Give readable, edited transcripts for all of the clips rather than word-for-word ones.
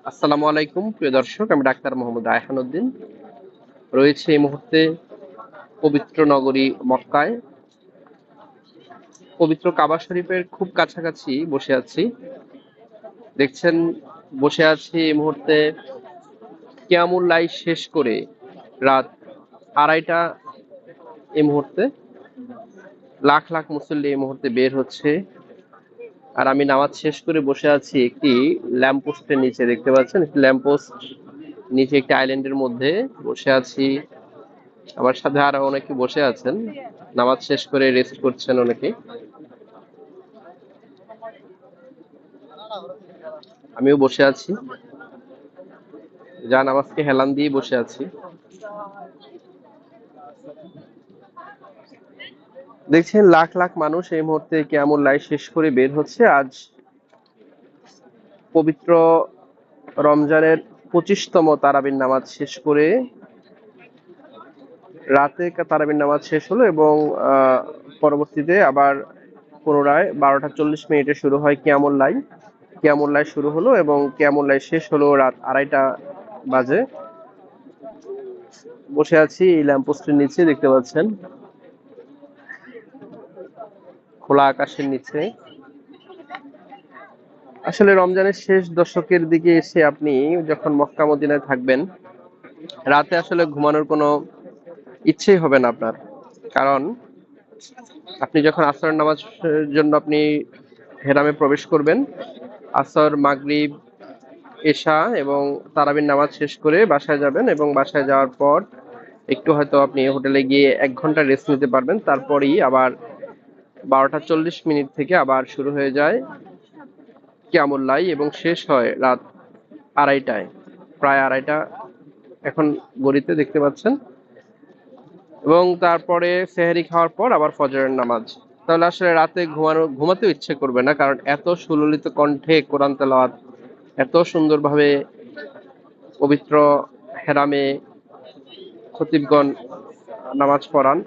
আসসালামু আলাইকুম প্রিয় দর্শক, আমি ডাক্তার মোহাম্মদ রায়হান উদ্দিন রয়েছে এই মুহূর্তে পবিত্র নগরী মক্কায়। পবিত্র কাবা শরীফের খুব কাছাকাছি বসে আছি। দেখছেন, বসে আছি এই মুহূর্তে কিয়ামুল লাইল শেষ করে রাত 2:30 এই মুহূর্তে লাখ লাখ মুসল্লি এই মুহূর্তে বের হচ্ছে। আর আমি নামাজ শেষ করে বসে আছি একটি ল্যাম্পপোস্টের নিচে। দেখতে পাচ্ছেন, একটি ল্যাম্পপোস্ট নিচে একটি আইল্যান্ডের মধ্যে বসে আছি। আমার সাথে আরো অনেকে বসে আছেন, নামাজ শেষ করে রেস্ট করছেন অনেকে। আমিও বসে আছি, যা নামাজকে হেলান দিয়ে বসে আছি। দেখছেন, লাখ লাখ মানুষ এই মুহূর্তে কিয়ামুল লাইল শেষ করে বের হচ্ছে। আজ পবিত্র রমজানের 25তম তারাবির নামাজ শেষ করে রাতে তারাবির নামাজ শেষ হলো এবং পরবর্তীতে আবার পুনরায় 12টা 40 মিনিটে শুরু হয় কিয়ামুল লাইল। কিয়ামুল লাইল শুরু হলো এবং কিয়ামুল লাইল শেষ হলো রাত 2:30 বাজে। বসে আছি এই ল্যাম্পপোস্টের নিচে, দেখতে পাচ্ছেন, খোলা আকাশের নিচে। আসলে রমজানের শেষ দশকের দিকে এসে আপনি যখন মক্কা মদিনায় থাকবেন, রাতে আসলে ঘুমানোর কোনো ইচ্ছেই হবে না আপনার। কারণ আপনি যখন আসরের নামাজের জন্য আপনি হেরামে প্রবেশ করবেন, আসর, মাগরিব, এশা এবং তারাবির নামাজ শেষ করে বাসায় যাবেন এবং বাসায় যাওয়ার পর একটু হয়তো আপনি হোটেলে গিয়ে 1 ঘন্টা রেস্ট নিতে পারবেন। তারপরেই আবার 12টা 40 মিনিট থেকে আবার শুরু হয়ে যায় কিয়ামুল লাইল এবং শেষ হয় রাত 2:30টায়, প্রায় 2:30 এখন ঘড়িতে, দেখতে পাচ্ছেন। এবং তারপরে সেহরি খাওয়ার পর আবার ফজরের নামাজ। তাহলে আসলে রাতে ঘুমাতেও ইচ্ছে করবে না, কারণ এত সুললিত কণ্ঠে কোরআন তেলাওয়াত, এত সুন্দরভাবে পবিত্র হেরামে খতিবগণ নামাজ পড়ান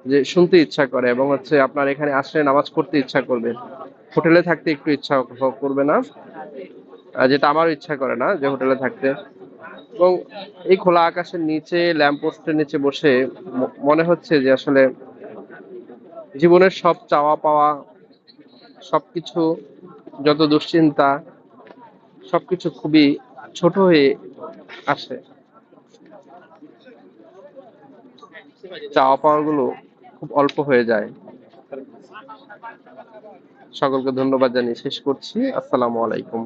যে শুনতে ইচ্ছা করে এবং আপনার এখানে আসলে নামাজ পড়তে ইচ্ছা করবে। হোটেলে থাকতে একটু ইচ্ছা করবে না, যেটা আমারও ইচ্ছা করে না যে হোটেলে থাকতে। এবং এই খোলা আকাশের নিচে ল্যাম্পপোস্টের নিচে বসে মনে হচ্ছে যে আসলে জীবনের সব চাওয়া পাওয়া, সবকিছু, যত দুশ্চিন্তা, সবকিছু খুবই ছোট হয়ে আসে। চাওয়া পাওয়া গুলো খুব অল্প হয়ে যায়। সকলকে ধন্যবাদ জানিয়ে শেষ করছি। আসসালামু আলাইকুম।